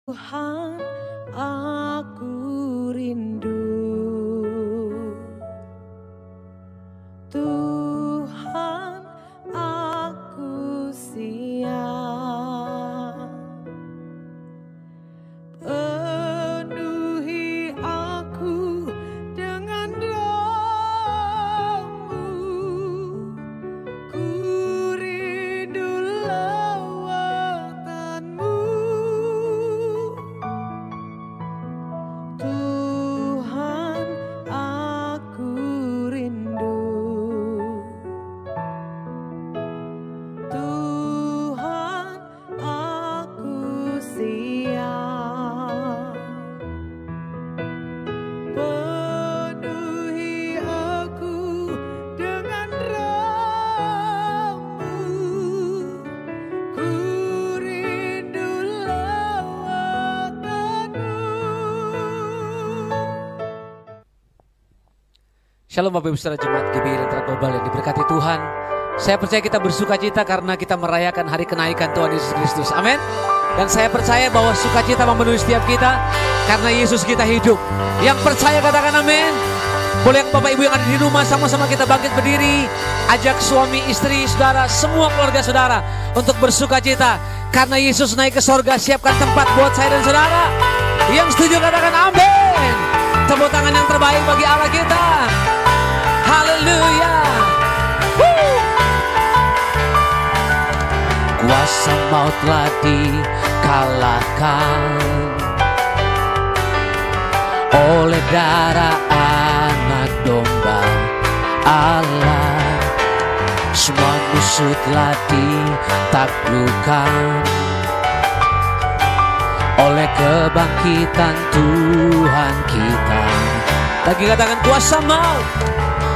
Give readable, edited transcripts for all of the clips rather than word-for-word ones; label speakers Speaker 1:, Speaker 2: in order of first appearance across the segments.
Speaker 1: Tuhan, aku rindu. Tuhan, aku siap. Penuhi aku dengan roh-Mu. Ku rindu lawatan-Mu. Tuhan, aku rindu. Tuhan, aku siap. Penuhi aku dengan roh-Mu. Ku rindu lawatan-Mu.
Speaker 2: Shalom Bapak Ibu Saudara Jemaat GBI Lentera Global yang diberkati Tuhan. Saya percaya kita bersukacita karena kita merayakan hari kenaikan Tuhan Yesus Kristus. Amin. Dan saya percaya bahwa sukacita memenuhi setiap kita karena Yesus kita hidup. Yang percaya katakan amin. Boleh Bapak Ibu yang ada di rumah sama-sama kita bangkit berdiri. Ajak suami, istri, saudara, semua keluarga saudara untuk bersukacita karena Yesus naik ke sorga. Siapkan tempat buat saya dan saudara. Yang setuju katakan amin. Tepuk tangan yang terbaik bagi Allah kita. Haleluya. Kuasa maut telah dikalahkan oleh darah anak domba Allah. Semua musuh telah ditaklukkan oleh kebangkitan Tuhan kita. Lagi katakan kuasa maut.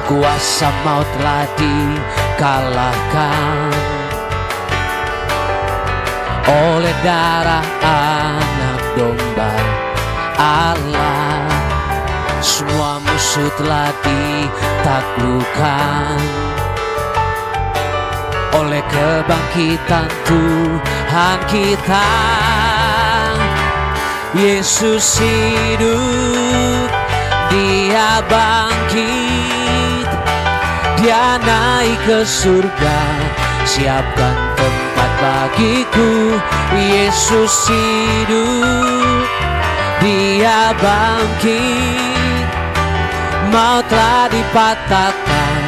Speaker 2: Kuasa maut telah dikalahkan oleh darah anak domba Allah. Semua musuh telah ditaklukkan oleh kebangkitan Tuhan kita. Yesus hidup, Dia bangkit, Dia naik ke surga. Siapkan tempat bagiku. Yesus hidup, Dia bangkit, maut telah dipatahkan.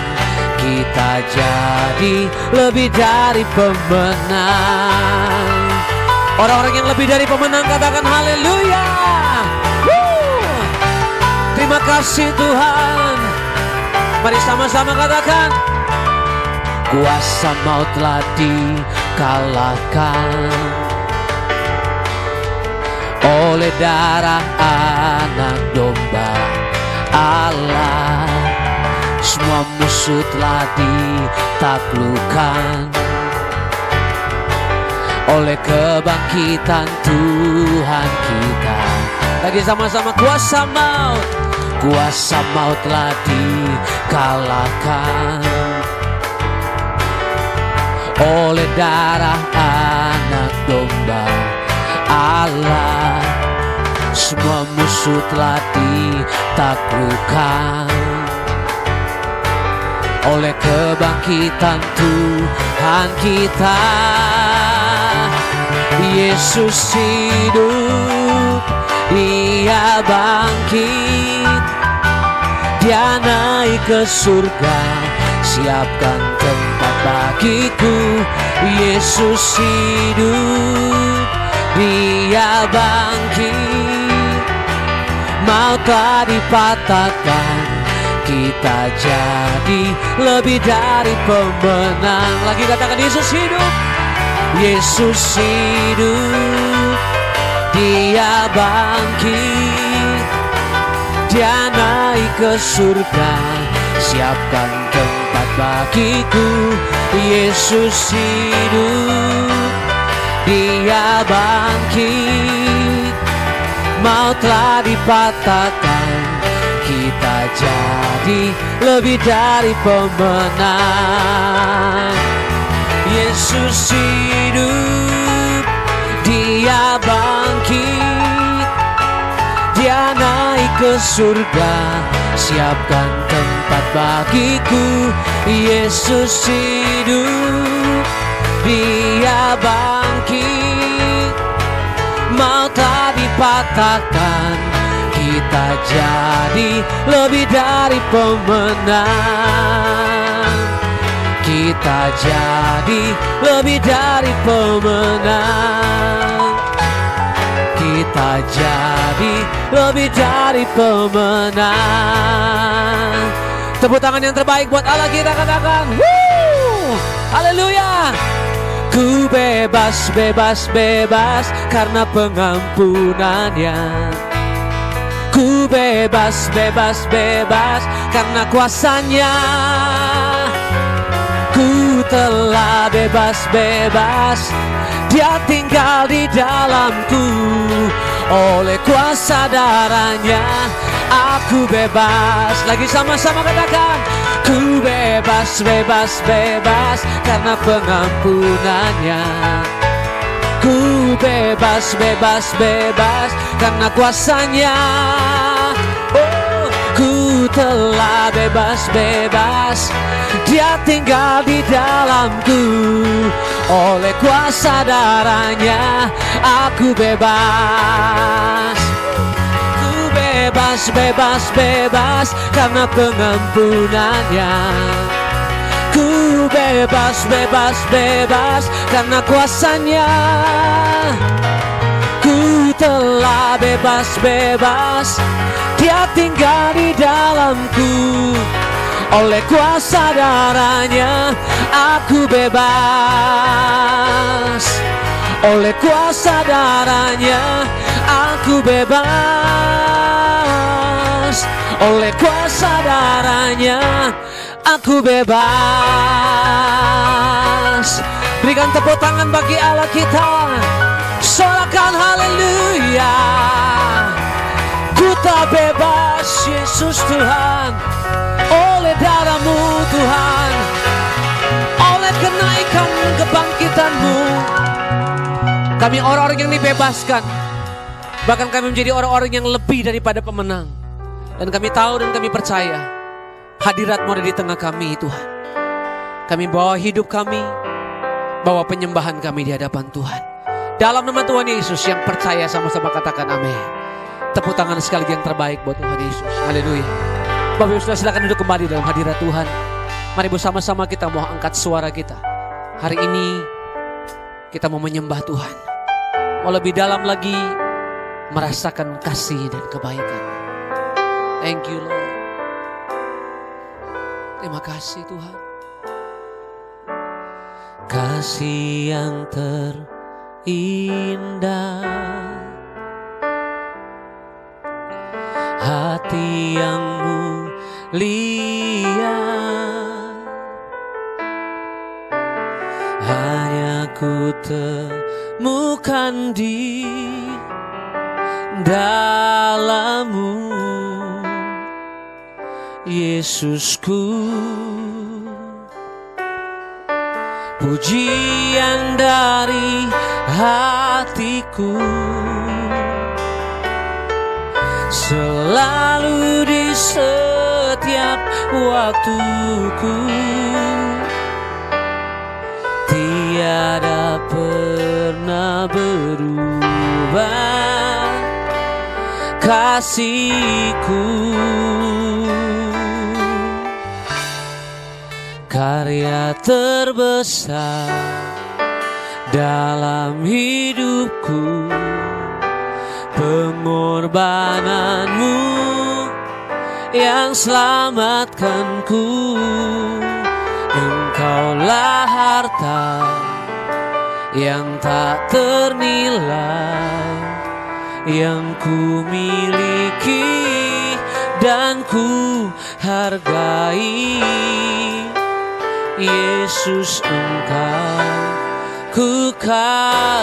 Speaker 2: Kita jadi lebih dari pemenang. Orang-orang yang lebih dari pemenang katakan haleluya. Terima kasih Tuhan. Mari sama-sama katakan. Kuasa maut telah dikalahkan oleh darah anak domba Allah. Semua musuh telah ditaklukkan oleh kebangkitan Tuhan kita. Lagi sama-sama kuasa maut. Kuasa maut telah dikalahkan oleh darah anak domba Allah. Semua musuh telah ditaklukkan oleh kebangkitan Tuhan kita. Yesus hidup, Dia bangkit, Dia naik ke surga. Siapkan tempat bagiku. Yesus hidup, Dia bangkit, maut telah dipatahkan. Kita jadi lebih dari pemenang. Lagi katakan Yesus hidup. Yesus hidup, Dia bangkit, Dia naik ke surga. Siapkan tempat bagiku. Yesus hidup, Dia bangkit, maut telah dipatahkan. Kita jadi lebih dari pemenang. Yesus hidup, Dia bangkit, Dia naik ke surga, siapkan tempat bagiku. Yesus hidup, Dia bangkit, maut tak dipatahkan, kita jadi lebih dari pemenang. Kita jadi lebih dari pemenang. Kita jadi lebih dari pemenang. Tepuk tangan yang terbaik buat Allah kita, katakan haleluya. Ku bebas, bebas, bebas karena pengampunannya. Ku bebas, bebas, bebas karena kuasanya. Ku telah bebas, bebas, Dia tinggal di dalamku. Oleh kuasa darahnya aku bebas. Lagi sama-sama katakan, ku bebas, bebas, bebas karena pengampunannya. Ku bebas, bebas, bebas karena kuasanya. Oh, ku telah bebas, bebas, Dia tinggal di dalamku. Oleh kuasa darahnya aku bebas. Ku bebas, bebas, bebas karena pengampunannya. Ku bebas, bebas, bebas karena kuasanya. Ku telah bebas, bebas, Dia tinggal di dalamku. Oleh kuasa darahnya aku bebas. Oleh kuasa darahnya aku bebas. Oleh kuasa darahnya aku bebas. Berikan tepuk tangan bagi Allah kita. Sorakan haleluya. Ku tak bebas Yesus Tuhan, oleh darah-Mu Tuhan, oleh kenaikan kebangkitan-Mu. Kami orang-orang yang dibebaskan. Bahkan kami menjadi orang-orang yang lebih daripada pemenang. Dan kami tahu dan kami percaya hadirat-Mu ada di tengah kami Tuhan. Kami bawa hidup kami, bawa penyembahan kami di hadapan Tuhan. Dalam nama Tuhan Yesus, yang percaya sama-sama katakan amin. Tepuk tangan sekali lagi yang terbaik buat Tuhan Yesus. Haleluya. Bapak Ibu Saudara, silakan duduk kembali dalam hadirat Tuhan. Mari bersama-sama kita mau angkat suara kita. Hari ini kita mau menyembah Tuhan. Mau lebih dalam lagi merasakan kasih dan kebaikan. Thank you Lord. Terima kasih Tuhan. Kasih yang terindah, hati yang mulia, hanya ku temukan di dalam-Mu, Yesusku. Pujian dari hatiku selalu di setiap waktuku, tiada pernah berubah kasih-Ku. Karya terbesar dalam hidupku, pengorbanan-Mu yang selamatkanku. Engkaulah harta yang tak ternilai, yang ku miliki dan ku hargai. Yesus, Engkau ku kagumi.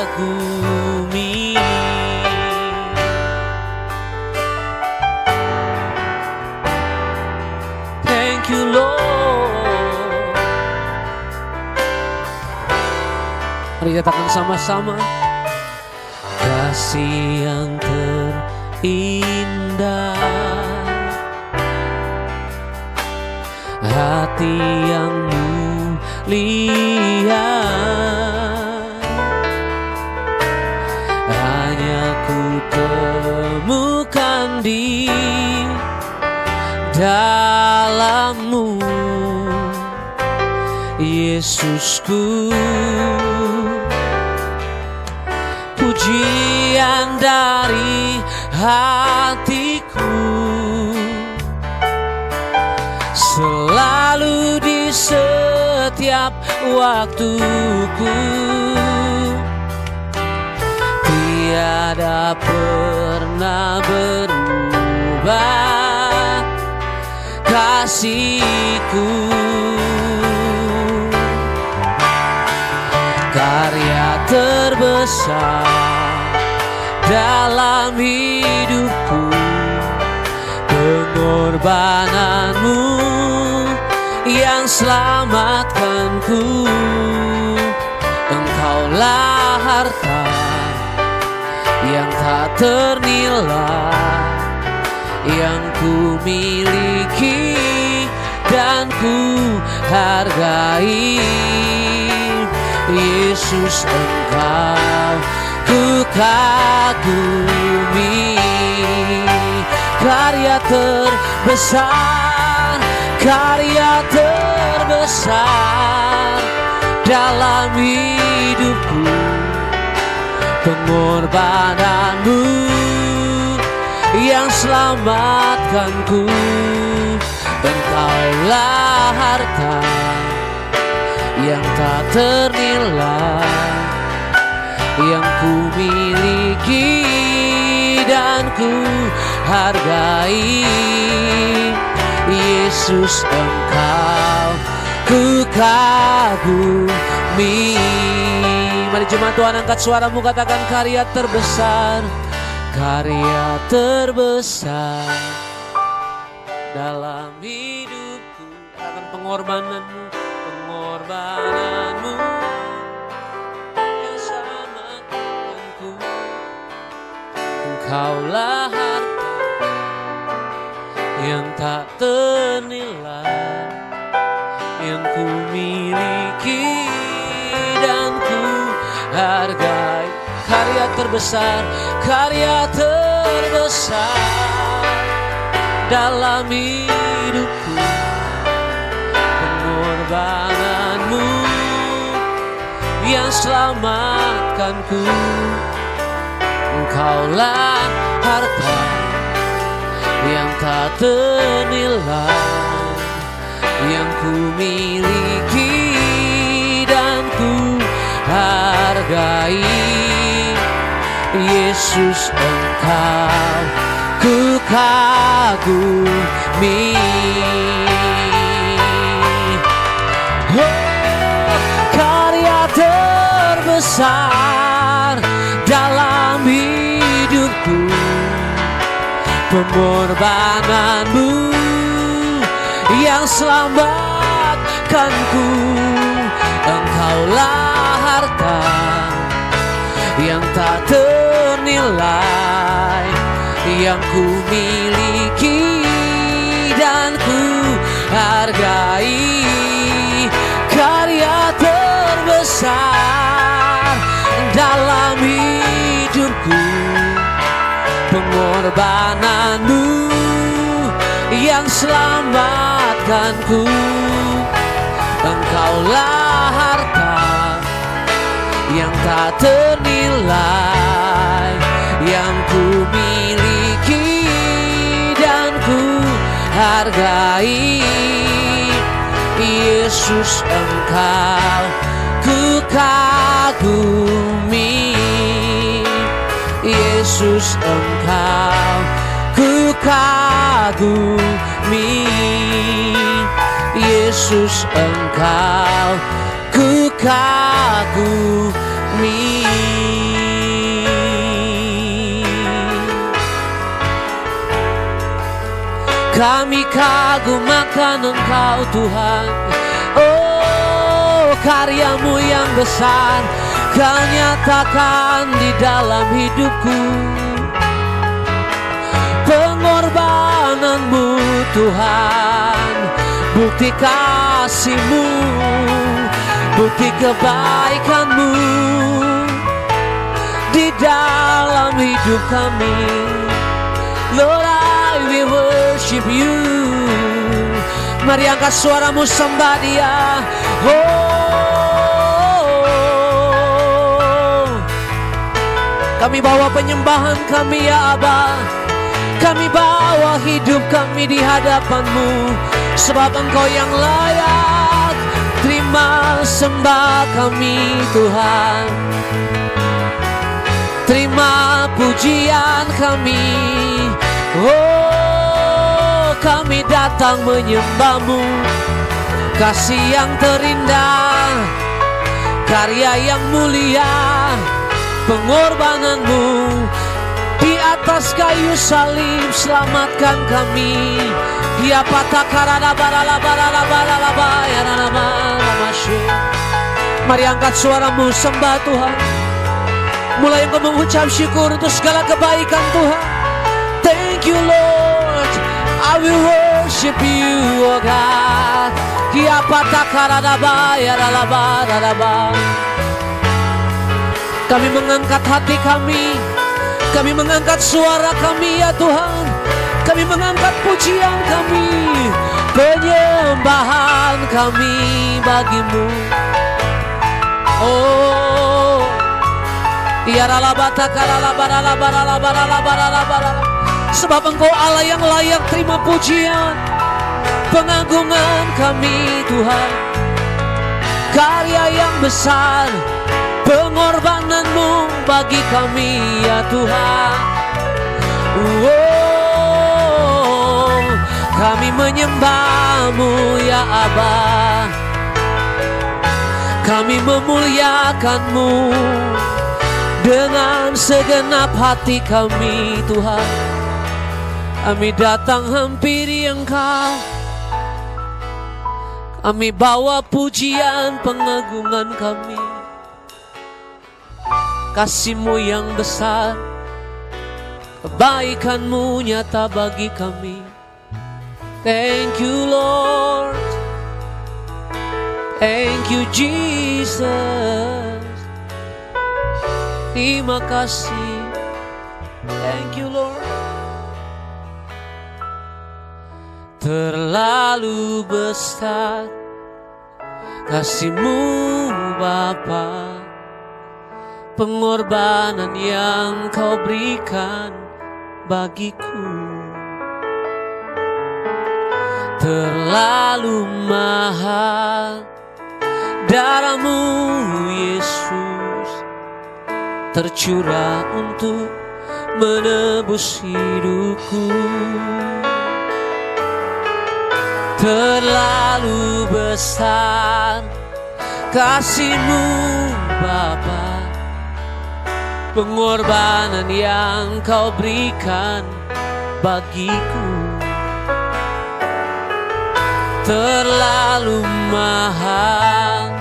Speaker 2: Thank you Lord. Mari katakan sama-sama. Kasih yang terindah, hati yang mulia. Hanya ku temukan di dalam-Mu, Yesusku. Pujian dari hatiku selalu di setiap waktuku. Tiada pernah berubah kasih-Ku. Karya terbesar dalam hidupku, pengorbanan-Mu yang selamatkanku. Engkaulah harta yang tak ternilai, yang ku miliki dan ku hargai. Yesus, Engkau ku kagumi. Karya terbesar dalam hidupku, pengorbanan-Mu yang selamatkanku. Engkaulah harta yang tak ternilai, yang ku miliki dan ku hargai. Yesus, Engkau ku kagumi. Mari jemaat Tuhan angkat suaramu, katakan karya terbesar, karya terbesar dalam hidupku. Katakan pengorbanan-Mu yang selamatkanku. Engkaulah harta yang tak ternilai, yang ku miliki dan ku hargai. Karya terbesar dalam hidupku, pengorbanan-Mu yang selamatkanku. Engkaulah harta yang tak ternilai, yang ku miliki dan ku hargai. Yesus, Engkau ku kagumi. Karya terbesar dalam hidupku, pengorbanan-Mu yang selamatkanku. Engkaulah harta yang tak ternilai, yang ku miliki dan ku hargai. Karya terbesar dalam hidupku, pengorbanan-Mu yang selamatkanku. Engkaulah harta yang tak ternilai, yang ku miliki dan ku hargai. Yesus, Engkau ku kagumi. Yesus, Engkau ku kagumi. Yesus, Engkau ku kagumi. Kami kagum akan Engkau Tuhan. Oh, karya-Mu yang besar Kau nyatakan di dalam hidupku. Pengorbanan-Mu Tuhan bukti kasih-Mu, bukti kebaikan-Mu di dalam hidup kami. Lord, I will worship You. Mari angkat suaramu, sembah Dia. Kami bawa penyembahan kami ya Aba. Kami bawa hidup kami di hadapan-Mu, sebab Engkau yang layak. Terima sembah kami Tuhan, terima pujian kami. Oh, kami datang menyembah-Mu. Kasih yang terindah, karya yang mulia, pengorbanan-Mu di atas kayu salib selamatkan kami. Ya patakarada barala barala barala barala barala. Mari angkat suaramu, sembah Tuhan. Mulai engkau mengucap syukur untuk segala kebaikan Tuhan. Thank You Lord, I will worship You, oh God. Ya patakarada barala barala barala. Kami mengangkat hati kami mengangkat suara kami ya Tuhan. Kami mengangkat pujian kami, penyembahan kami bagi-Mu. Oh, sebab Engkau Allah yang layak terima pujian, pengagungan kami Tuhan. Karya yang besar, pengorbanan-Mu bagi kami ya Tuhan. Oh, kami menyembah-Mu ya Aba. Kami memuliakan-Mu dengan segenap hati kami Tuhan. Kami datang hampiri Engkau, kami bawa pujian pengagungan kami. Kasih-Mu yang besar, kebaikan-Mu nyata bagi kami. Thank You Lord, thank You Jesus. Terima kasih, thank You Lord. Terlalu besar kasih-Mu Bapa, pengorbanan yang Kau berikan bagiku. Terlalu mahal darah-Mu Yesus, tercurah untuk menebus hidupku. Terlalu besar kasih-Mu Bapa, pengorbanan yang Kau berikan bagiku. Terlalu mahal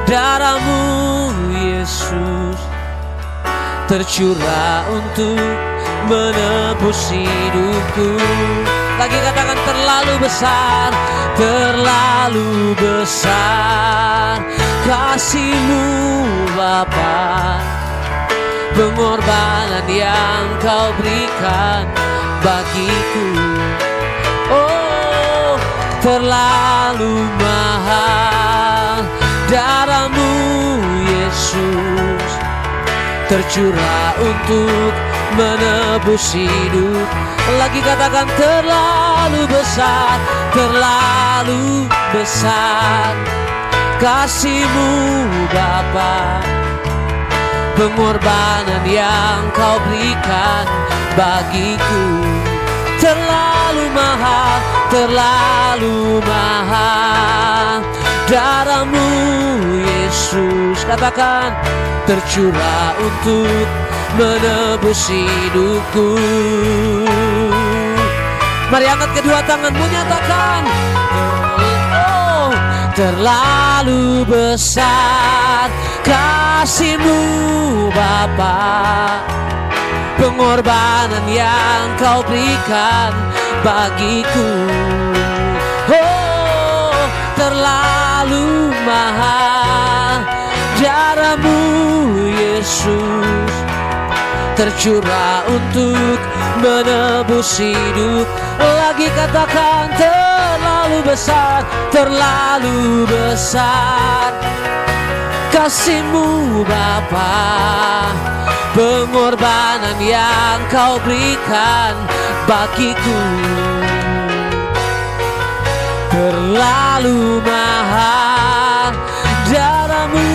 Speaker 2: darah-Mu Yesus, tercurah untuk menebus hidupku. Lagi katakan, terlalu besar kasih-Mu Bapa, pengorbanan yang Kau berikan bagiku. Oh, terlalu mahal darah-Mu Yesus, tercurah untuk menebus hidup. Lagi katakan, terlalu besar kasih-Mu Bapa, pengorbanan yang Kau berikan bagiku. Terlalu mahal darah-Mu Yesus, katakan, tercurah untuk menebus hidupku. Mari angkat kedua tanganmu, nyatakan, oh, terlalu besar kasih-Mu Bapa, pengorbanan yang Kau berikan bagiku. Oh, terlalu mahal. Darahmu Yesus tercurah untuk menebus hidup. Lagi katakan terlalu besar, terlalu besar kasih-Mu Bapa, pengorbanan yang Kau berikan bagiku. Terlalu mahal darah-Mu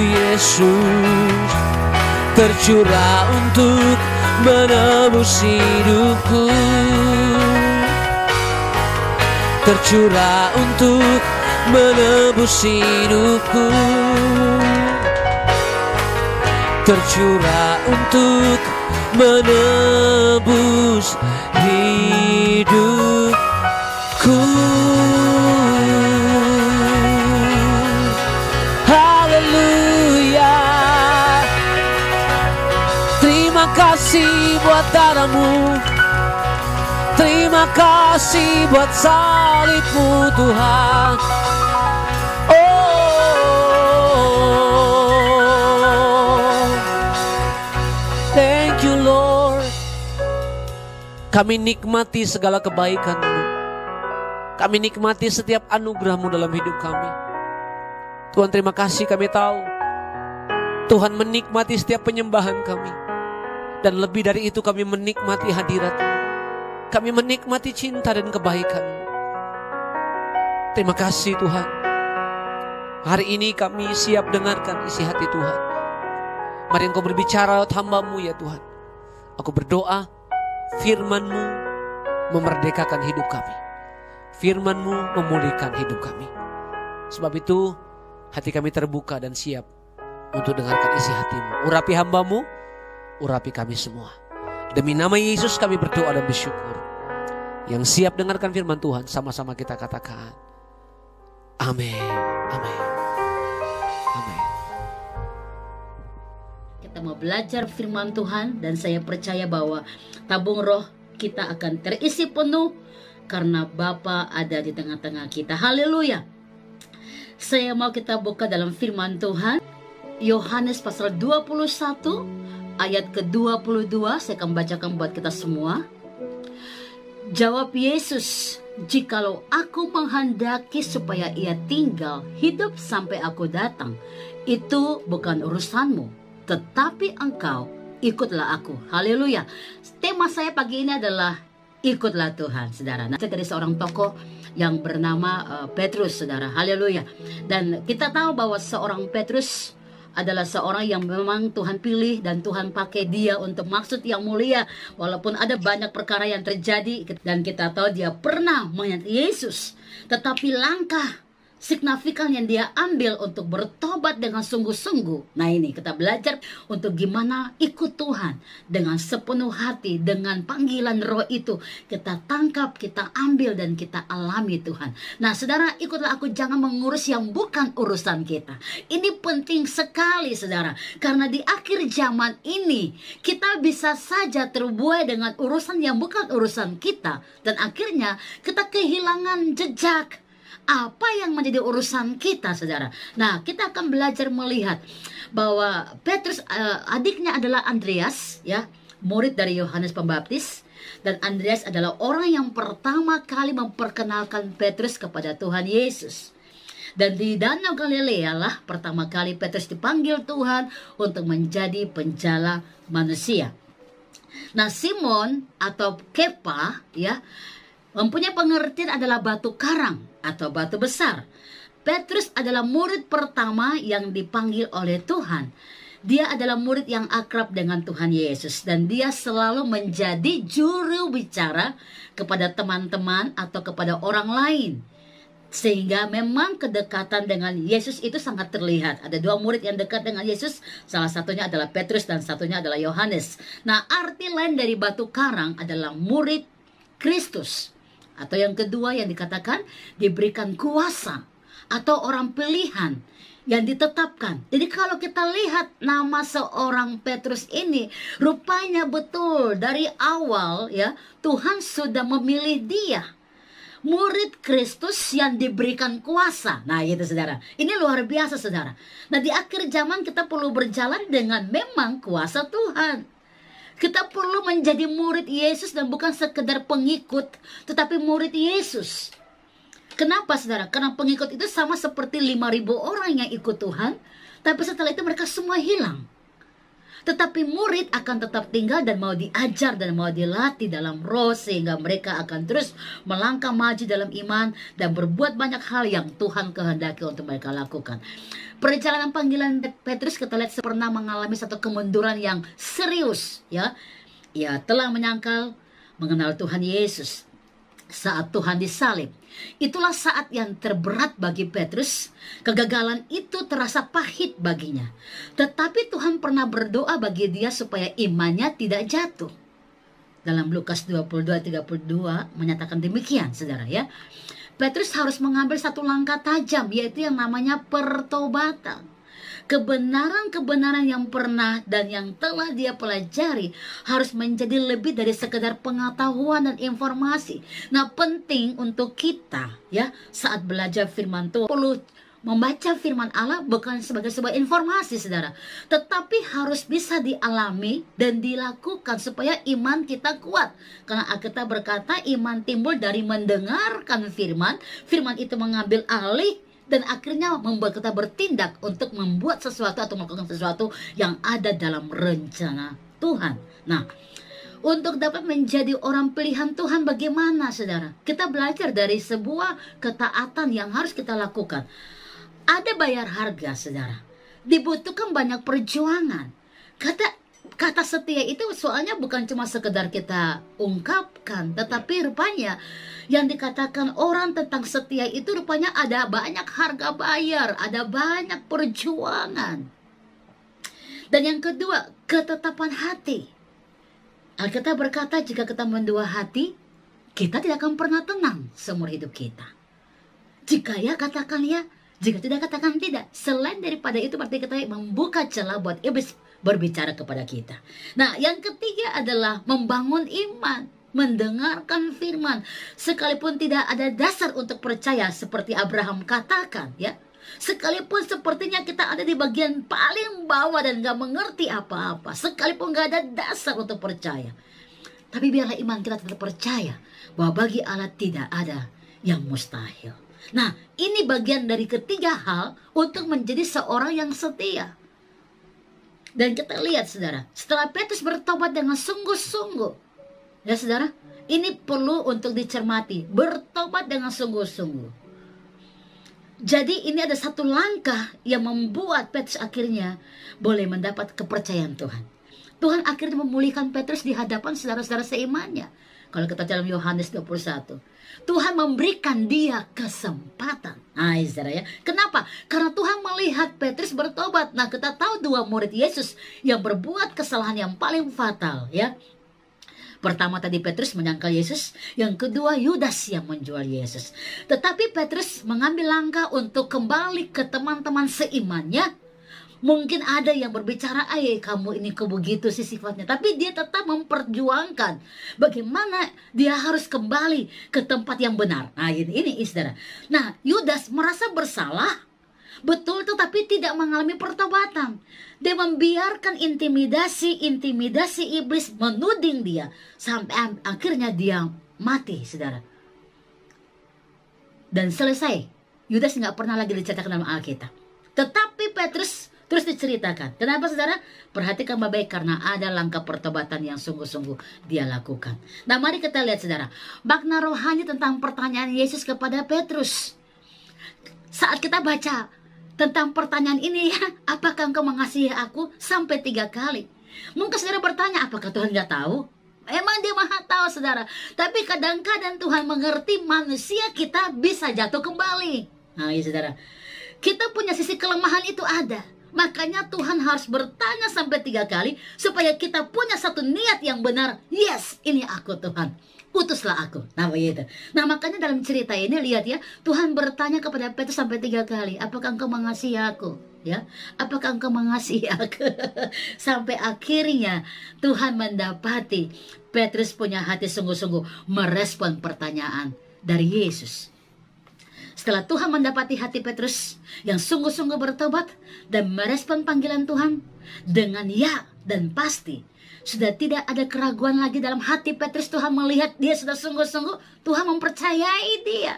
Speaker 2: Yesus tercurah untuk menebus hidupku. Tercurah untuk menebus hidupku. Tercurah untuk menebus hidupku. Haleluya. Terima kasih buat darah-Mu. Terima kasih buat salib-Mu Tuhan. Oh, thank you Lord. Kami nikmati segala kebaikan-Mu. Kami nikmati setiap anugerah-Mu dalam hidup kami. Tuhan, terima kasih, kami tahu Tuhan menikmati setiap penyembahan kami. Dan lebih dari itu kami menikmati hadirat-Mu. Kami menikmati cinta dan kebaikan-Mu. Terima kasih Tuhan. Hari ini kami siap dengarkan isi hati Tuhan. Mari Engkau berbicara lewat hamba-Mu ya Tuhan. Aku berdoa firman-Mu memerdekakan hidup kami. Firman-Mu memulihkan hidup kami. Sebab itu hati kami terbuka dan siap untuk dengarkan isi hati-Mu. Urapi hamba-Mu, urapi kami semua. Demi nama Yesus kami berdoa dan bersyukur. Yang siap dengarkan firman Tuhan, sama-sama kita katakan amin, amin, amin.
Speaker 3: Kita mau belajar firman Tuhan, dan saya percaya bahwa tabung roh kita akan terisi penuh karena Bapa ada di tengah-tengah kita. Haleluya. Saya mau kita buka dalam firman Tuhan, Yohanes pasal 21 ayat ke-22. Saya akan bacakan buat kita semua. Jawab Yesus, "Jikalau aku menghendaki supaya ia tinggal hidup sampai aku datang, itu bukan urusanmu, tetapi engkau ikutlah aku." Haleluya. Tema saya pagi ini adalah ikutlah Tuhan, saudara. Nah, dari seorang tokoh yang bernama Petrus, saudara. Haleluya. Dan kita tahu bahwa seorang Petrus adalah seorang yang memang Tuhan pilih dan Tuhan pakai dia untuk maksud yang mulia. Walaupun ada banyak perkara yang terjadi dan kita tahu dia pernah melihat Yesus, tetapi langkah signifikan yang dia ambil untuk bertobat dengan sungguh-sungguh. Nah, ini kita belajar untuk gimana ikut Tuhan dengan sepenuh hati, dengan panggilan roh itu kita tangkap, kita ambil dan kita alami Tuhan. Nah, saudara, ikutlah aku, jangan mengurus yang bukan urusan kita. Ini penting sekali, saudara, karena di akhir zaman ini kita bisa saja terbuai dengan urusan yang bukan urusan kita, dan akhirnya kita kehilangan jejak apa yang menjadi urusan kita, saudara. Nah, kita akan belajar melihat bahwa Petrus, adiknya adalah Andreas, ya, murid dari Yohanes Pembaptis. Dan Andreas adalah orang yang pertama kali memperkenalkan Petrus kepada Tuhan Yesus. Dan di Danau Galilea lah pertama kali Petrus dipanggil Tuhan untuk menjadi penjala manusia. Nah, Simon atau Kepa, ya, mempunyai pengertian adalah batu karang atau batu besar. Petrus adalah murid pertama yang dipanggil oleh Tuhan. Dia adalah murid yang akrab dengan Tuhan Yesus, dan dia selalu menjadi juru bicara kepada teman-teman atau kepada orang lain. Sehingga memang kedekatan dengan Yesus itu sangat terlihat. Ada dua murid yang dekat dengan Yesus, salah satunya adalah Petrus dan satunya adalah Yohanes. Nah, arti lain dari batu karang adalah murid Kristus. Atau yang kedua yang dikatakan diberikan kuasa atau orang pilihan yang ditetapkan. Jadi kalau kita lihat nama seorang Petrus ini, rupanya betul dari awal, ya, Tuhan sudah memilih dia. murid Kristus yang diberikan kuasa. Nah itu saudara, ini luar biasa saudara. Nah di akhir zaman kita perlu berjalan dengan memang kuasa Tuhan. Kita perlu menjadi murid Yesus dan bukan sekedar pengikut, tetapi murid Yesus. Kenapa saudara? Karena pengikut itu sama seperti 5.000 orang yang ikut Tuhan, tapi setelah itu mereka semua hilang. Tetapi murid akan tetap tinggal dan mau diajar dan mau dilatih dalam roh, sehingga mereka akan terus melangkah maju dalam iman dan berbuat banyak hal yang Tuhan kehendaki untuk mereka lakukan. Perjalanan panggilan Petrus kita lihat pernah mengalami satu kemunduran yang serius, ya. Ia telah menyangkal mengenal Tuhan Yesus saat Tuhan disalib. Itulah saat yang terberat bagi Petrus. Kegagalan itu terasa pahit baginya. Tetapi Tuhan pernah berdoa bagi dia supaya imannya tidak jatuh. Dalam Lukas 22:32 menyatakan demikian, saudara ya. Petrus harus mengambil satu langkah tajam, yaitu yang namanya pertobatan. Kebenaran-kebenaran yang pernah dan yang telah dia pelajari harus menjadi lebih dari sekedar pengetahuan dan informasi. Nah, penting untuk kita ya saat belajar firman Tuhan perlu membaca firman Allah bukan sebagai sebuah informasi saudara, tetapi harus bisa dialami dan dilakukan supaya iman kita kuat. Karena Alkitab berkata iman timbul dari mendengarkan firman, firman itu mengambil alih dan akhirnya membuat kita bertindak untuk membuat sesuatu atau melakukan sesuatu yang ada dalam rencana Tuhan. Nah, untuk dapat menjadi orang pilihan Tuhan bagaimana saudara? Kita belajar dari sebuah ketaatan yang harus kita lakukan. Ada bayar harga saudara. Dibutuhkan banyak perjuangan. Kata setia itu soalnya bukan cuma sekedar kita ungkapkan, tetapi rupanya yang dikatakan orang tentang setia itu rupanya ada banyak harga bayar, ada banyak perjuangan. Dan yang kedua, ketetapan hati. Alkitab berkata jika kita mendua hati, kita tidak akan pernah tenang seumur hidup kita. Jika ya katakan ya, jika tidak katakan tidak. Selain daripada itu berarti kita membuka celah buat iblis berbicara kepada kita. Nah, yang ketiga adalah membangun iman, mendengarkan firman. Sekalipun tidak ada dasar untuk percaya seperti Abraham katakan, ya. Sekalipun sepertinya kita ada di bagian paling bawah dan gak mengerti apa-apa. Sekalipun gak ada dasar untuk percaya. Tapi biarlah iman kita tetap percaya bahwa bagi Allah tidak ada yang mustahil. Nah, ini bagian dari ketiga hal untuk menjadi seorang yang setia. Dan kita lihat saudara, setelah Petrus bertobat dengan sungguh-sungguh, ya saudara, ini perlu untuk dicermati, bertobat dengan sungguh-sungguh. Jadi ini ada satu langkah yang membuat Petrus akhirnya boleh mendapat kepercayaan Tuhan. Tuhan akhirnya memulihkan Petrus di hadapan saudara-saudara seimannya. Kalau kita dalam Yohanes 21, Tuhan memberikan dia kesempatan. Nah, saudara ya. Kenapa? Karena Tuhan melihat Petrus bertobat. Nah, kita tahu dua murid Yesus yang berbuat kesalahan yang paling fatal, ya. Pertama tadi Petrus menyangkal Yesus, yang kedua Yudas yang menjual Yesus. Tetapi Petrus mengambil langkah untuk kembali ke teman-teman seimannya. Mungkin ada yang berbicara, kamu ini kok begitu sih sifatnya. Tapi dia tetap memperjuangkan bagaimana dia harus kembali ke tempat yang benar. Nah ini saudara. Nah Yudas merasa bersalah, betul, tetapi tidak mengalami pertobatan. Dia membiarkan intimidasi iblis menuding dia. Sampai akhirnya dia mati saudara. Dan selesai. Yudas nggak pernah lagi diceritakan dalam Alkitab. Tetapi Petrus terus diceritakan. Kenapa saudara? Perhatikan baik-baik karena ada langkah pertobatan yang sungguh-sungguh dia lakukan. Nah mari kita lihat saudara. Makna rohani tentang pertanyaan Yesus kepada Petrus. Saat kita baca tentang pertanyaan ini ya, apakah engkau mengasihi aku? Sampai 3 kali. Mungkin saudara bertanya, apakah Tuhan gak tahu? Emang dia maha tahu saudara. Tapi kadang-kadang Tuhan mengerti manusia kita bisa jatuh kembali. Nah ya saudara. Kita punya sisi kelemahan itu ada. Makanya Tuhan harus bertanya sampai 3 kali supaya kita punya satu niat yang benar. Yes, ini aku Tuhan. Utuslah aku. Nah begitu. Nah makanya dalam cerita ini lihat ya, Tuhan bertanya kepada Petrus sampai 3 kali, apakah engkau mengasihi aku? Ya, apakah engkau mengasihi aku? Sampai akhirnya Tuhan mendapati Petrus punya hati sungguh-sungguh merespon pertanyaan dari Yesus. Setelah Tuhan mendapati hati Petrus yang sungguh-sungguh bertobat dan merespon panggilan Tuhan dengan ya dan pasti, sudah tidak ada keraguan lagi dalam hati Petrus. Tuhan melihat dia sudah sungguh-sungguh, Tuhan mempercayai dia.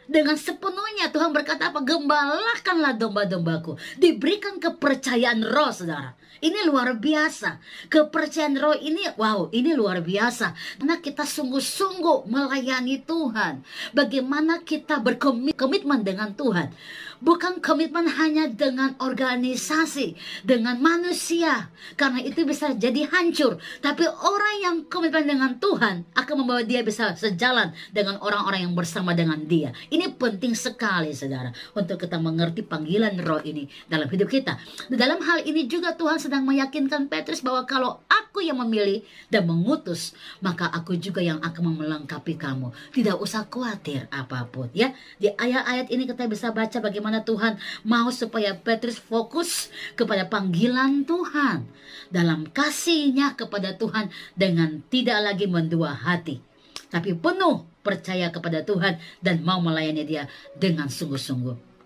Speaker 3: Dengan sepenuhnya Tuhan berkata apa? Gembalakanlah domba-dombaku. Diberikan kepercayaan roh, saudara. Ini luar biasa. Kepercayaan roh ini, wow, ini luar biasa. Karena kita sungguh-sungguh melayani Tuhan. Bagaimana kita berkomitmen dengan Tuhan. Bukan komitmen hanya dengan organisasi, dengan manusia. Karena itu bisa jadi hancur. Tapi orang yang komitmen dengan Tuhan akan membawa dia bisa sejalan dengan orang-orang yang bersama dengan dia. Ini penting sekali, saudara, untuk kita mengerti panggilan roh ini dalam hidup kita. Dalam hal ini juga Tuhan sedang meyakinkan Petrus bahwa kalau aku yang memilih dan mengutus, maka aku juga yang akan melengkapi kamu. Tidak usah khawatir apapun, ya. Di ayat-ayat ini kita bisa baca bagaimana Tuhan mau supaya Petrus fokus kepada panggilan Tuhan, dalam kasihnya kepada Tuhan dengan tidak lagi mendua hati, tapi penuh percaya kepada Tuhan dan mau melayani dia dengan sungguh-sungguh.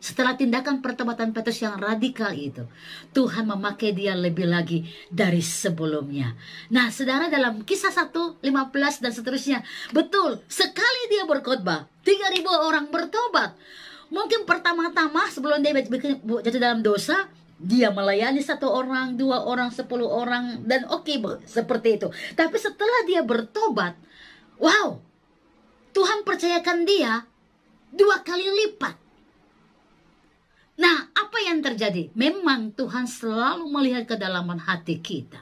Speaker 3: Setelah tindakan pertobatan Petrus yang radikal itu, Tuhan memakai dia lebih lagi dari sebelumnya. Nah, saudara, dalam Kisah 1:15 dan seterusnya, betul, sekali dia berkhotbah, 3.000 orang bertobat. Mungkin pertama-tama sebelum dia jatuh dalam dosa, dia melayani 1 orang, 2 orang, 10 orang, dan oke, seperti itu. Tapi setelah dia bertobat, wow, Tuhan percayakan dia 2 kali lipat. Nah, apa yang terjadi? Memang Tuhan selalu melihat kedalaman hati kita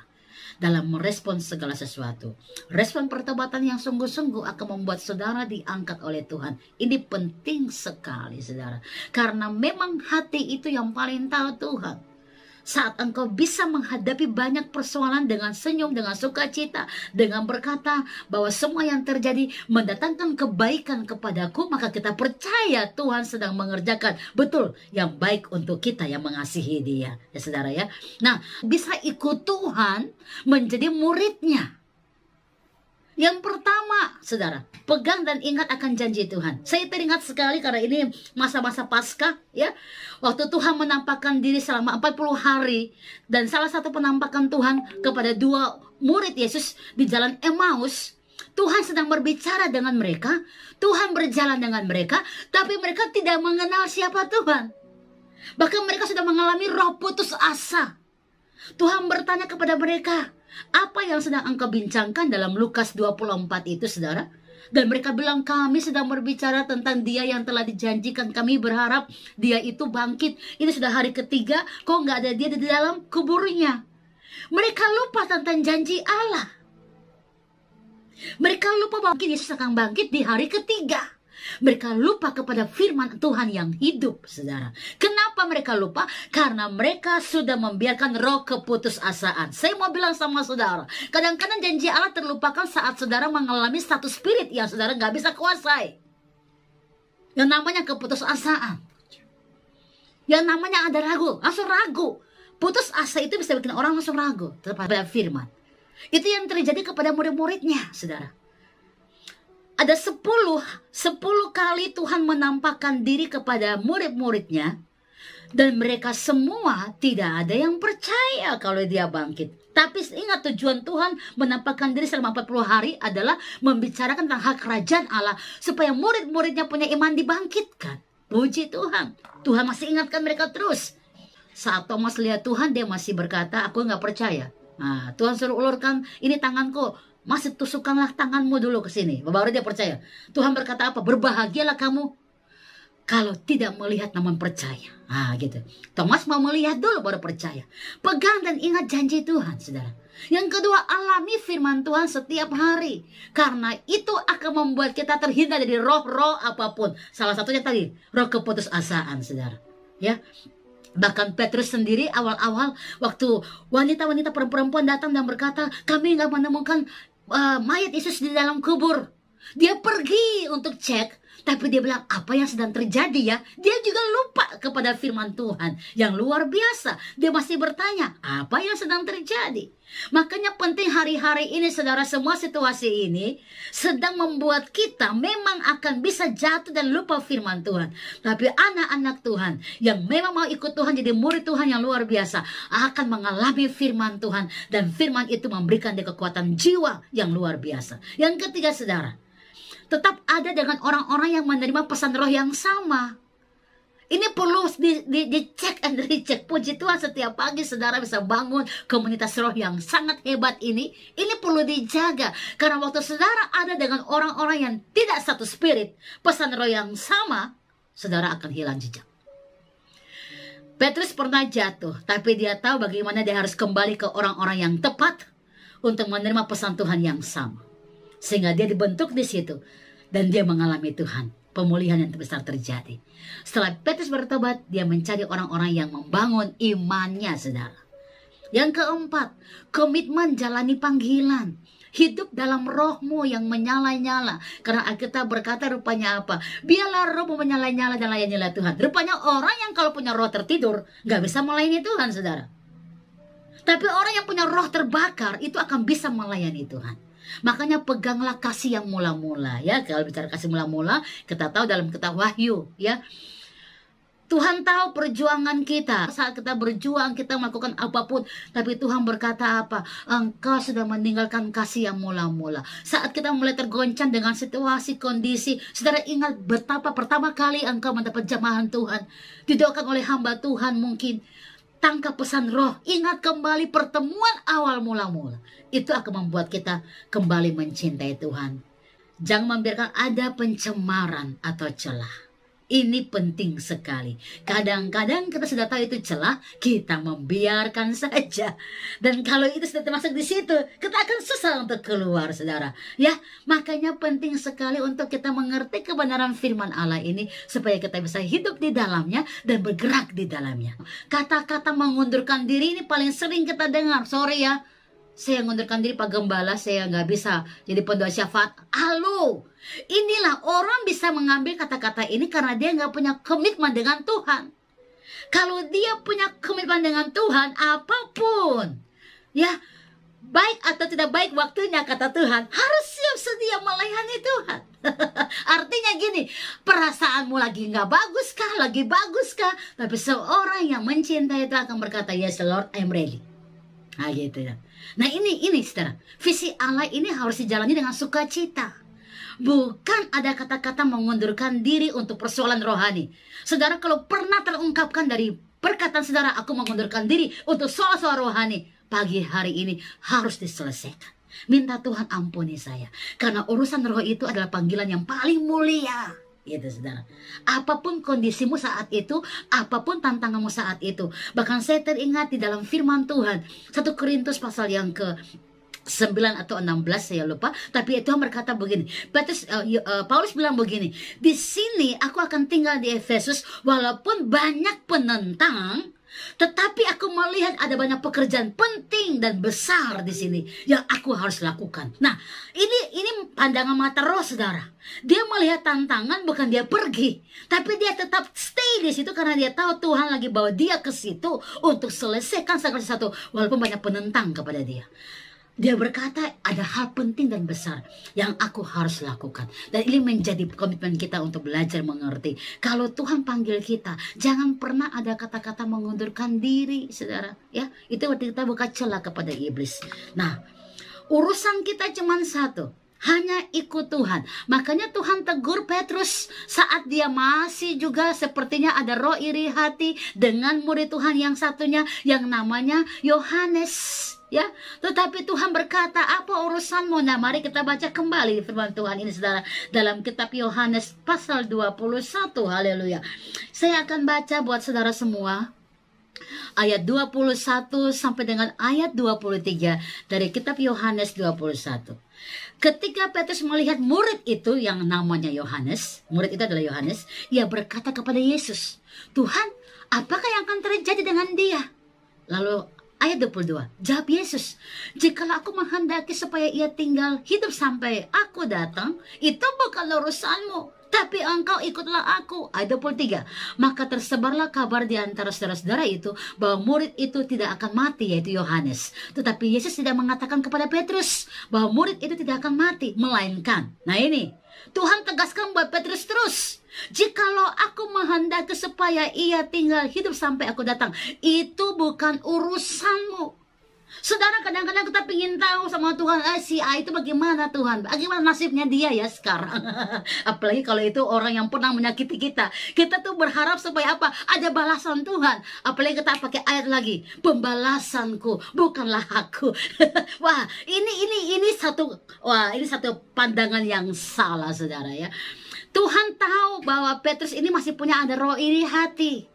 Speaker 3: dalam merespon segala sesuatu. Respon pertobatan yang sungguh-sungguh akan membuat saudara diangkat oleh Tuhan. Ini penting sekali, saudara. Karena memang hati itu yang paling tahu Tuhan. Saat engkau bisa menghadapi banyak persoalan dengan senyum, dengan sukacita, dengan berkata bahwa semua yang terjadi mendatangkan kebaikan kepadaku, maka kita percaya Tuhan sedang mengerjakan betul yang baik untuk kita yang mengasihi dia, ya saudara ya. Nah, bisa ikut Tuhan menjadi muridnya. Yang pertama, saudara, pegang dan ingat akan janji Tuhan. Saya teringat sekali karena ini masa-masa Paskah, ya. Waktu Tuhan menampakkan diri selama 40 hari. Dan salah satu penampakan Tuhan kepada 2 murid Yesus di jalan Emmaus. Tuhan sedang berbicara dengan mereka. Tuhan berjalan dengan mereka. Tapi mereka tidak mengenal siapa Tuhan. Bahkan mereka sudah mengalami roh putus asa. Tuhan bertanya kepada mereka, apa yang sedang engkau bincangkan dalam Lukas 24 itu, saudara? Dan mereka bilang, kami sedang berbicara tentang dia yang telah dijanjikan. Kami berharap dia itu bangkit. Ini sudah hari ketiga, kok nggak ada dia di dalam kuburnya. Mereka lupa tentang janji Allah. Mereka lupa bahwa Yesus akan bangkit di hari ketiga. Mereka lupa kepada firman Tuhan yang hidup, saudara. Kenapa mereka lupa? Karena mereka sudah membiarkan roh keputusasaan. Saya mau bilang sama saudara, kadang-kadang janji Allah terlupakan saat saudara mengalami satu spirit yang saudara gak bisa kuasai. Yang namanya keputusasaan. Yang namanya ada ragu, langsung ragu. Putus asa itu bisa bikin orang langsung ragu terhadap firman. Itu yang terjadi kepada murid-muridnya, saudara. Ada 10 kali Tuhan menampakkan diri kepada murid-muridnya. Dan mereka semua tidak ada yang percaya kalau dia bangkit. Tapi ingat, tujuan Tuhan menampakkan diri selama 40 hari adalah membicarakan tentang hak kerajaan Allah. Supaya murid-muridnya punya iman dibangkitkan. Puji Tuhan. Tuhan masih ingatkan mereka terus. Saat Thomas lihat Tuhan, dia masih berkata, aku nggak percaya. Nah, Tuhan suruh ulurkan, ini tanganku. Masih tusukkanlah tanganmu dulu ke sini. Baru dia percaya. Tuhan berkata apa? Berbahagialah kamu kalau tidak melihat namun percaya. Ah, gitu. Thomas mau melihat dulu baru percaya. Pegang dan ingat janji Tuhan, saudara. Yang kedua, alami firman Tuhan setiap hari. Karena itu akan membuat kita terhindar dari roh-roh apapun. Salah satunya tadi, roh keputusasaan, saudara. Ya. Bahkan Petrus sendiri awal-awal waktu wanita-wanita perempuan datang dan berkata, kami nggak menemukan mayat Yesus di dalam kubur. Dia pergi untuk cek, Tapi dia bilang, apa yang sedang terjadi ya? Dia juga lupa kepada firman Tuhan yang luar biasa. Dia masih bertanya, apa yang sedang terjadi? Makanya penting hari-hari ini saudara, semua situasi ini sedang membuat kita memang akan bisa jatuh dan lupa firman Tuhan. Tapi anak-anak Tuhan yang memang mau ikut Tuhan jadi murid Tuhan yang luar biasa akan mengalami firman Tuhan. Dan firman itu memberikan dia kekuatan jiwa yang luar biasa. Yang ketiga saudara, tetap ada dengan orang-orang yang menerima pesan roh yang sama. Ini perlu dicek and recheck. Puji Tuhan setiap pagi saudara bisa bangun komunitas roh yang sangat hebat ini. Ini perlu dijaga. Karena waktu saudara ada dengan orang-orang yang tidak satu spirit, pesan roh yang sama, saudara akan hilang jejak. Petrus pernah jatuh, tapi dia tahu bagaimana dia harus kembali ke orang-orang yang tepat untuk menerima pesan Tuhan yang sama. Sehingga dia dibentuk di situ. Dan dia mengalami Tuhan. Pemulihan yang besar terjadi. Setelah Petrus bertobat, dia mencari orang-orang yang membangun imannya, saudara. Yang keempat, komitmen jalani panggilan. Hidup dalam rohmu yang menyala-nyala. Karena Alkitab berkata rupanya apa? Biarlah rohmu menyala-nyala dan layanilah Tuhan. Rupanya orang yang kalau punya roh tertidur, gak bisa melayani Tuhan, saudara. Tapi orang yang punya roh terbakar, itu akan bisa melayani Tuhan. Makanya peganglah kasih yang mula-mula ya. Kalau bicara kasih mula-mula, kita tahu dalam kitab Wahyu ya. Tuhan tahu perjuangan kita. Saat kita berjuang, kita melakukan apapun, tapi Tuhan berkata apa? Engkau sudah meninggalkan kasih yang mula-mula. Saat kita mulai tergoncang dengan situasi, kondisi, saudara ingat betapa pertama kali engkau mendapat jamahan Tuhan, didoakan oleh hamba Tuhan mungkin. Tangkap pesan roh, ingat kembali pertemuan awal mula-mula. Itu akan membuat kita kembali mencintai Tuhan. Jangan membiarkan ada pencemaran atau celah. Ini penting sekali. Kadang-kadang kita sudah tahu itu celah, kita membiarkan saja. Dan kalau itu sudah termasuk di situ, kita akan susah untuk keluar, saudara. Ya, makanya penting sekali untuk kita mengerti kebenaran firman Allah ini supaya kita bisa hidup di dalamnya dan bergerak di dalamnya. Kata-kata mengundurkan diri ini paling sering kita dengar. Sorry ya, saya mengundurkan diri Pak Gembala, saya nggak bisa jadi pendoa syafaat. Halo, inilah orang bisa mengambil kata-kata ini karena dia nggak punya komitmen dengan Tuhan. Kalau dia punya komitmen dengan Tuhan, apapun, ya, baik atau tidak baik waktunya, kata Tuhan, harus siap sedia melayani Tuhan. Artinya gini, perasaanmu lagi nggak bagus kah, lagi bagus kah, tapi seorang yang mencintai itu akan berkata, yes Lord, I'm ready. Nah gitu ya. Nah ini saudara, visi Allah ini harus dijalani dengan sukacita. Bukan ada kata-kata mengundurkan diri untuk persoalan rohani. Saudara, kalau pernah terungkapkan dari perkataan saudara, aku mengundurkan diri untuk soal-soal rohani, pagi hari ini harus diselesaikan. Minta Tuhan ampuni saya. Karena urusan roh itu adalah panggilan yang paling mulia. Gitu saudara. Apapun kondisimu saat itu, apapun tantanganmu saat itu. Bahkan saya teringat di dalam firman Tuhan, 1 Korintus pasal yang ke 9 atau 16 saya lupa, tapi Tuhan berkata begini. Paulus bilang begini, di sini aku akan tinggal di Efesus walaupun banyak penentang, tetapi aku melihat ada banyak pekerjaan penting dan besar di sini yang aku harus lakukan. Nah, ini pandangan mata roh saudara. Dia melihat tantangan, bukan dia pergi, tapi dia tetap stay di situ karena dia tahu Tuhan lagi bawa dia ke situ untuk selesaikan segala sesuatu walaupun banyak penentang kepada dia. Dia berkata ada hal penting dan besar yang aku harus lakukan. Dan ini menjadi komitmen kita untuk belajar mengerti. Kalau Tuhan panggil kita, jangan pernah ada kata-kata mengundurkan diri, saudara. Ya, itu waktu kita buka celah kepada iblis. Nah, urusan kita cuma satu. Hanya ikut Tuhan. Makanya Tuhan tegur Petrus saat dia masih juga sepertinya ada roh iri hati dengan murid Tuhan yang satunya yang namanya Yohanes. Ya, tetapi Tuhan berkata, apa urusanmu? Nah, mari kita baca kembali firman Tuhan ini saudara dalam kitab Yohanes pasal 21. Haleluya. Saya akan baca buat saudara semua ayat 21 sampai dengan ayat 23 dari kitab Yohanes 21. Ketika Petrus melihat murid itu yang namanya Yohanes, murid itu adalah Yohanes, ia berkata kepada Yesus, Tuhan, apakah yang akan terjadi dengan dia? Lalu ayat 22, jawab Yesus, jikalau aku menghendaki supaya ia tinggal hidup sampai aku datang, itu bukan urusanmu. tetapi engkau ikutlah aku. Ayat 23. Maka tersebarlah kabar di antara saudara-saudara itu bahwa murid itu tidak akan mati, yaitu Yohanes. Tetapi Yesus tidak mengatakan kepada Petrus bahwa murid itu tidak akan mati, melainkan. Nah ini, Tuhan tegaskan buat Petrus terus. Jikalau aku menghendaki supaya ia tinggal hidup sampai aku datang, itu bukan urusanmu. Saudara, kadang-kadang kita ingin tahu sama Tuhan, si A itu bagaimana Tuhan? Bagaimana nasibnya dia ya sekarang? Apalagi kalau itu orang yang pernah menyakiti kita. Kita tuh berharap supaya apa? Ada balasan Tuhan. Apalagi kita pakai ayat lagi, pembalasanku bukanlah aku. Wah, ini satu pandangan yang salah, saudara ya. Tuhan tahu bahwa Petrus ini masih punya ada roh iri hati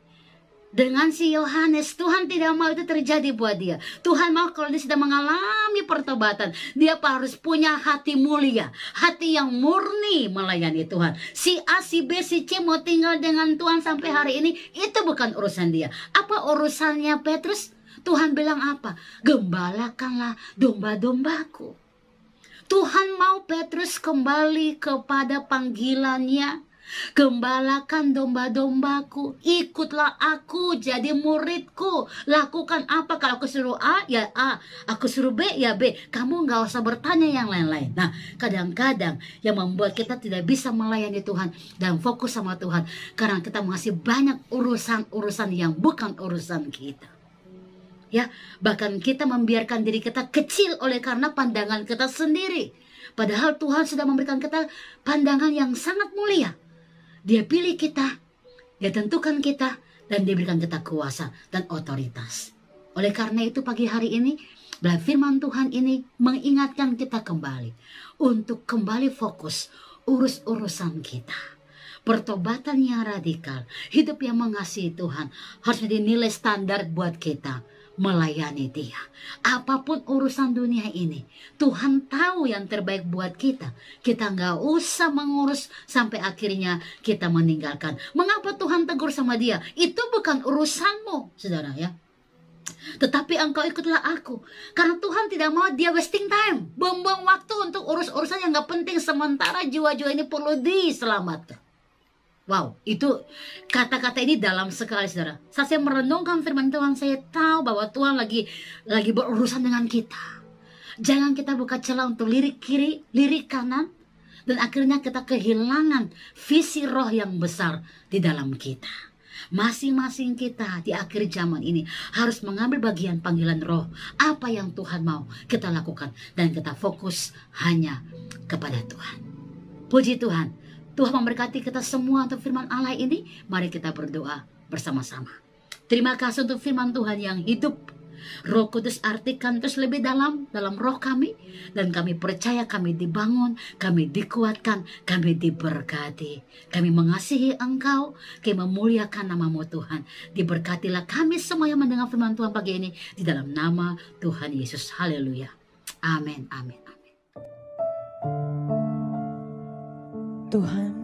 Speaker 3: dengan si Yohanes. Tuhan tidak mau itu terjadi buat dia. Tuhan mau kalau dia sedang mengalami pertobatan, dia harus punya hati mulia, hati yang murni melayani Tuhan. Si A, si B, si C mau tinggal dengan Tuhan sampai hari ini, itu bukan urusan dia. Apa urusannya Petrus? Tuhan bilang apa? Gembalakanlah domba-dombaku. Tuhan mau Petrus kembali kepada panggilannya. Gembalakan domba-dombaku, ikutlah aku jadi muridku. Lakukan apa? Kalau aku suruh A, ya A. Aku suruh B, ya B. Kamu nggak usah bertanya yang lain-lain. Nah, kadang-kadang yang membuat kita tidak bisa melayani Tuhan dan fokus sama Tuhan, karena kita masih banyak urusan-urusan yang bukan urusan kita. Ya, bahkan kita membiarkan diri kita kecil oleh karena pandangan kita sendiri. Padahal Tuhan sudah memberikan kita pandangan yang sangat mulia. Dia pilih kita, dia tentukan kita, dan dia berikan kita kuasa dan otoritas. Oleh karena itu pagi hari ini, firman Tuhan ini mengingatkan kita kembali untuk kembali fokus urus-urusan kita. Pertobatan yang radikal, hidup yang mengasihi Tuhan harus menjadi nilai standar buat kita melayani Dia. Apapun urusan dunia ini, Tuhan tahu yang terbaik buat kita. Kita nggak usah mengurus sampai akhirnya kita meninggalkan. Mengapa Tuhan tegur sama dia? Itu bukan urusanmu, saudara ya. Tetapi engkau ikutlah aku. Karena Tuhan tidak mau dia wasting time, buang-buang waktu untuk urus-urusan yang nggak penting, sementara jiwa-jiwa ini perlu diselamatkan. Wow, itu kata-kata ini dalam sekali, saudara. Saat saya merenungkan firman Tuhan, saya tahu bahwa Tuhan lagi berurusan dengan kita. Jangan kita buka celah untuk lirik kiri, lirik kanan, dan akhirnya kita kehilangan visi roh yang besar di dalam kita. Masing-masing kita di akhir zaman ini harus mengambil bagian panggilan roh. Apa yang Tuhan mau kita lakukan, dan kita fokus hanya kepada Tuhan. Puji Tuhan. Tuhan memberkati kita semua untuk firman Allah ini. Mari kita berdoa bersama-sama. Terima kasih untuk firman Tuhan yang hidup. Roh Kudus artikan terus lebih dalam roh kami. Dan kami percaya kami dibangun, kami dikuatkan, kami diberkati. Kami mengasihi Engkau, kami memuliakan nama-Mu Tuhan. Diberkatilah kami semua yang mendengar firman Tuhan pagi ini. Di dalam nama Tuhan Yesus. Haleluya. Amin, amin, amin.
Speaker 4: Tuhan,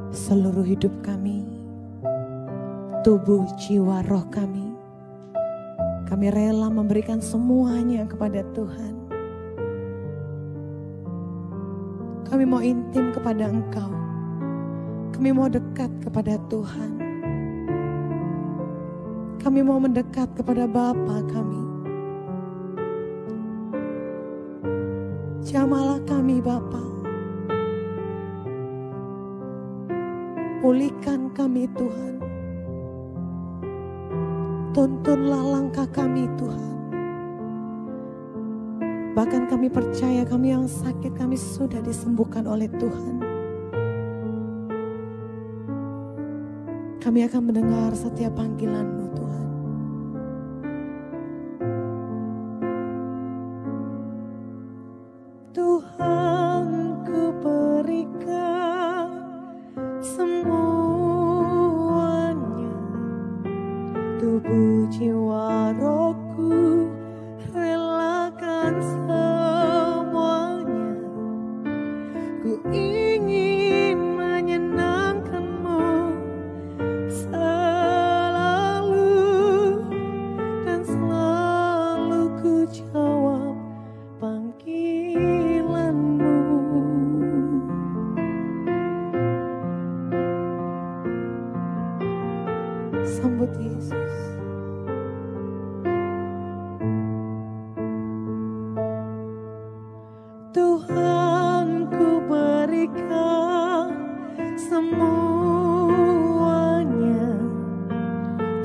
Speaker 4: seluruh hidup kami, tubuh, jiwa, roh kami rela memberikan semuanya kepada Tuhan. Kami mau intim kepada Engkau, kami mau dekat kepada Tuhan, kami mau mendekat kepada Bapa kami. Jamalah kami Bapa, pulihkan kami Tuhan, tuntunlah langkah kami Tuhan. Bahkan kami percaya kami yang sakit, kami sudah disembuhkan oleh Tuhan. Kami akan mendengar setiap panggilan-Mu Tuhan. Tuhan, ku berikan semuanya, tubuh, jiwa, rohku, relakan semuanya. Ku ingin menyenangkan-Mu selalu, dan selalu ku jawab panggilan. Tuhan ku berikan semuanya,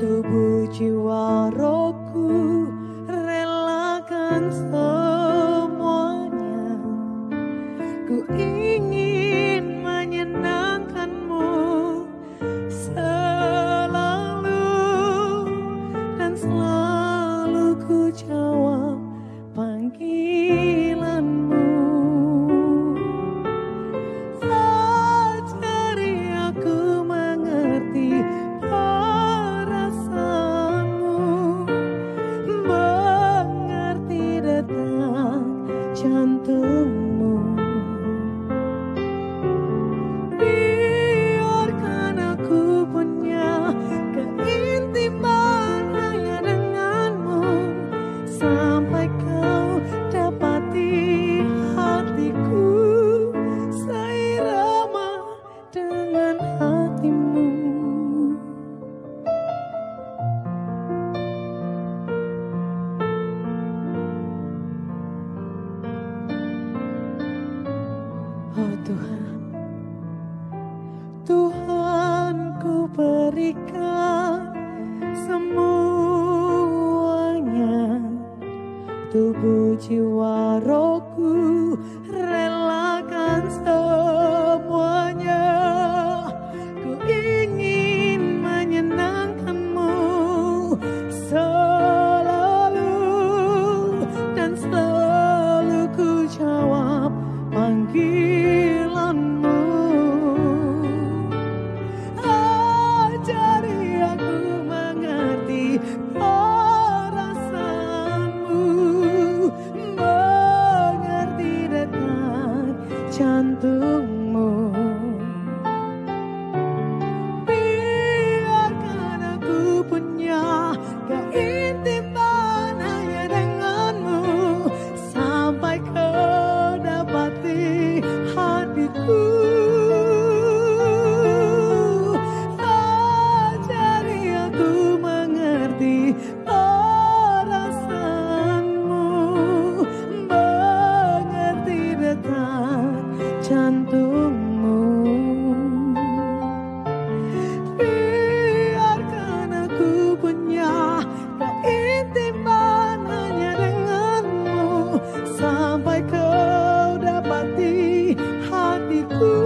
Speaker 4: tubuh jiwa rohku relakan semuanya. Ku ingin menyenangkanmu selalu, dan selalu ku jawab panggilanmu. Ajari aku mengerti perasaanmu, mengerti detak jantungmu. Biarkan aku punya keintiman hanya denganmu, sampai kau dapati hatiku seirama dengan hatimu. Oh Tuhan, Tuhan ku berikan semuanya, tubuh jiwa rohku relakan semuanya. Ku ingin menyenangkanmu selalu, dan selalu ku jawab panggilanmu. Ajari aku mengerti perasaanmu, mengerti detak jantungmu. Biarkan aku punya keintiman hanya denganmu, sampai kau dapati hatiku. Ajari aku mengerti perasaanmu, mengerti detak jantungmu. Biarkan aku punya keintiman hanya denganmu, sampai kau dapati hatiku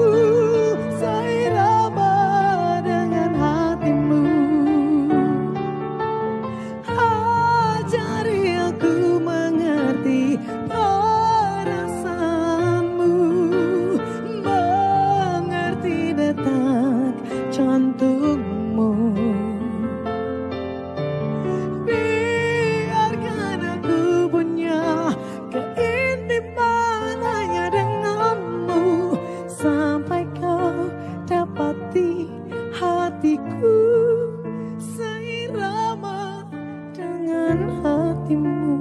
Speaker 4: seirama dengan hatimu. Ajari aku mengerti perasaanmu, mengerti detak jantungmu. Biarkan aku punya keintiman hanya denganmu, sampai kau dapati hatiku seirama dengan hatimu.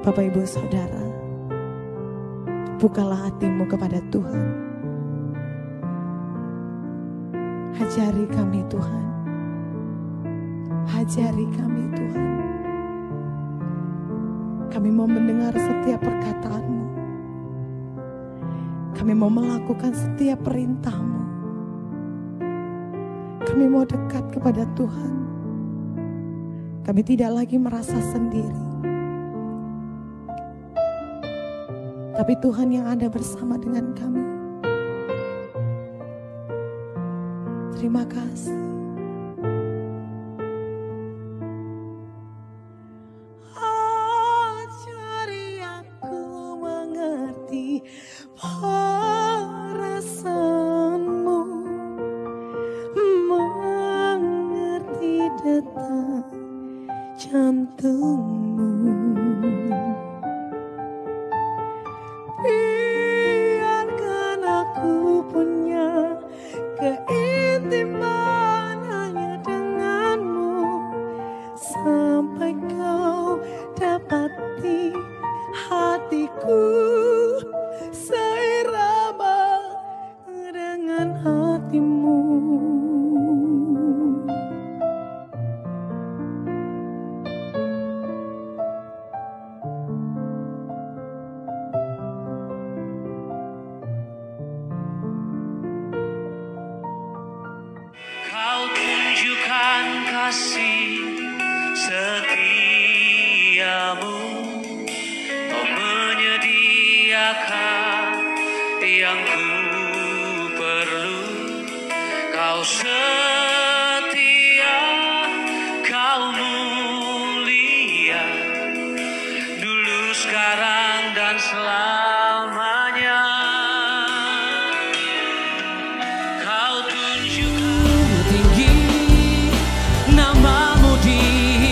Speaker 4: Bapak Ibu Saudara, bukalah hatimu kepada Tuhan. Ajari kami Tuhan, ajari kami Tuhan. Kami mau mendengar setiap perkataan-Mu. Kami mau melakukan setiap perintah-Mu. Kami mau dekat kepada Tuhan. Kami tidak lagi merasa sendiri, tapi Tuhan yang ada bersama dengan kami. Terima kasih. Ajari aku mengerti perasaanmu, mengerti detak jantungmu. Biarkan aku punya keintiman hanya denganmu, sampai kau dapati hatiku seirama
Speaker 5: kasih setiamu, kau menyediakan yang ku perlu. Kau setia, kau mulia, dulu, sekarang, dan selamanya. Kau tunjukkan
Speaker 2: tinggi namamu di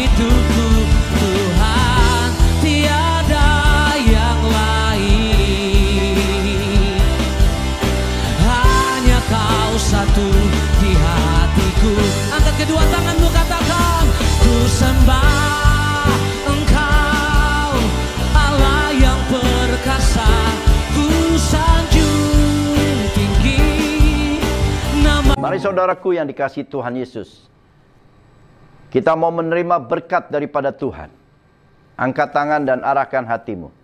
Speaker 2: hidupku, Tuhan, tiada yang lain. Hanya kau satu di hatiku. Angkat kedua tanganmu, katakan, ku sembah Engkau, Allah yang perkasa. Ku sanjung tinggi nama.
Speaker 6: Mari saudaraku yang dikasihi Tuhan Yesus, kita mau menerima berkat daripada Tuhan. Angkat tangan dan arahkan hatimu.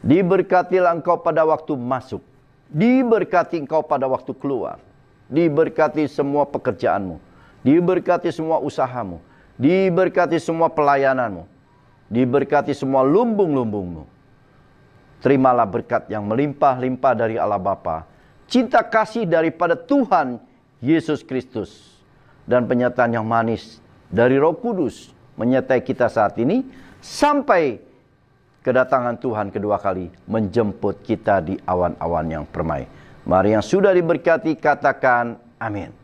Speaker 6: Diberkatilah engkau pada waktu masuk, diberkati engkau pada waktu keluar, diberkati semua pekerjaanmu, diberkati semua usahamu, diberkati semua pelayananmu, diberkati semua lumbung-lumbungmu. Terimalah berkat yang melimpah-limpah dari Allah Bapa, cinta kasih daripada Tuhan Yesus Kristus, dan penyertaan yang manis dari Roh Kudus menyertai kita saat ini sampai kedatangan Tuhan kedua kali menjemput kita di awan-awan yang permai. Mari yang sudah diberkati katakan amin.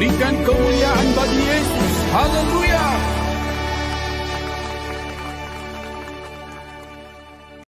Speaker 7: Berikan kemuliaan bagi Yesus. Haleluya.